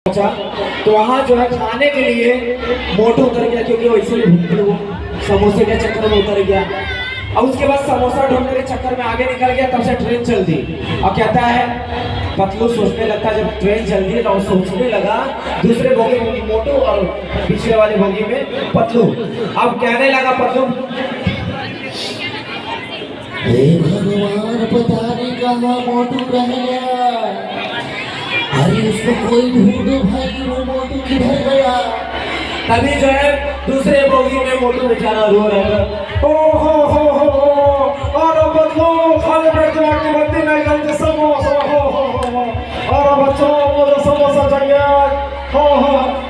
पहुंचा तो वहाँ जो है खाने के लिए मोटू उतर गया, क्योंकि वैसे भी वो समोसे के चक्कर में उतर गया। और उसके बाद समोसा ढूंढने के चक्कर में आगे निकल गया, तब से ट्रेन चल दी। और कहता है पतलू सोचने लगता, जब ट्रेन चल दी तो सोचने लगा दूसरे बोगी में मोटू और पिछले वाले बोगी में पतलू। अब कहने लगा पतलू, हे भगवान, पता नहीं कहाँ मोटू रह गया। अरे उसको कोई ढूंढो भाई, वो मोटू किधर गया। तभी जो है दूसरे बोगी में मोटू बेचारा रो रहा है, ओ हो और बच्चों खाने बैठे की बत्ती नहीं जलती, समोसा हो और बच्चों मुझे समोसा चाहिए हो।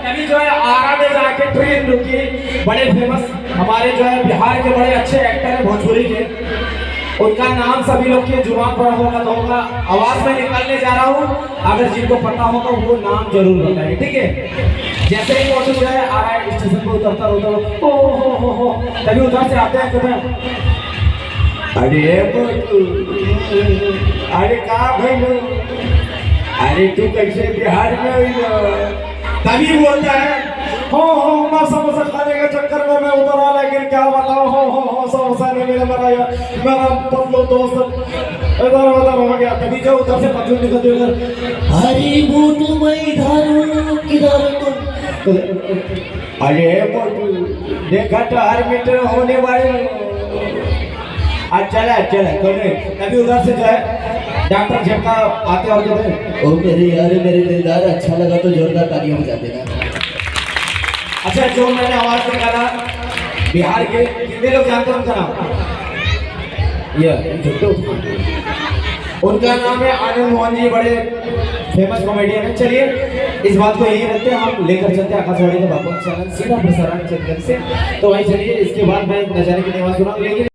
तभी जो है आरा में जाके ट्रेन रुकी। बड़े फेमस हमारे जो है बिहार के बड़े अच्छे एक्टर है भोजपुरी के, उनका नाम सभी लोग के जुबान पर होगा तो होगा, आवाज में निकालने जा रहा हूँ, अगर जिनको पता होगा वो नाम जरूर बताइए, ठीक है। जैसे ही मोटू जो है आ रहा है स्टेशन पर उतरता होता ओ हो, तभी उधर से आते हैं कहते हैं, अरे मोटू, अरे कहाँ भैलू, अरे तू कैसे बिहार में हुई। तभी बोलता है, हो मैं समोसा खाने के चक्कर में मैं उतर आ, लेकिन क्या बताऊं, हो समोसा नहीं मिला, मेरा पतलू दोस्त इधर उधर हो गया। तभी जो उधर से पतलू निकलते उधर, अरे मोटू मैं इधर हूँ, किधर हो तुम। अरे मोटू देखा तो हर मीटर होने वाले, चला तभी उधर से जो है डॉक्टर झटका आते और कहते हैं, ओ मेरे यार, मेरे दिलदार, अच्छा लगा तो जोरदार तालियां बजा देना। अच्छा जो मैंने आवाज निकाला बिहार के कितने लोग जानते हैं उनका नाम? उनका नाम है आनंद मोहन जी, बड़े फेमस कॉमेडियन है। चलिए इस बात को यही रखते हैं, हम लेकर चलते हैं आकाशवाणी का बापा चैनल सीधा प्रसारण चैनल से। तो वही चलिए, इसके बाद मैं नजारे की आवाज सुनाऊंगा, लेकिन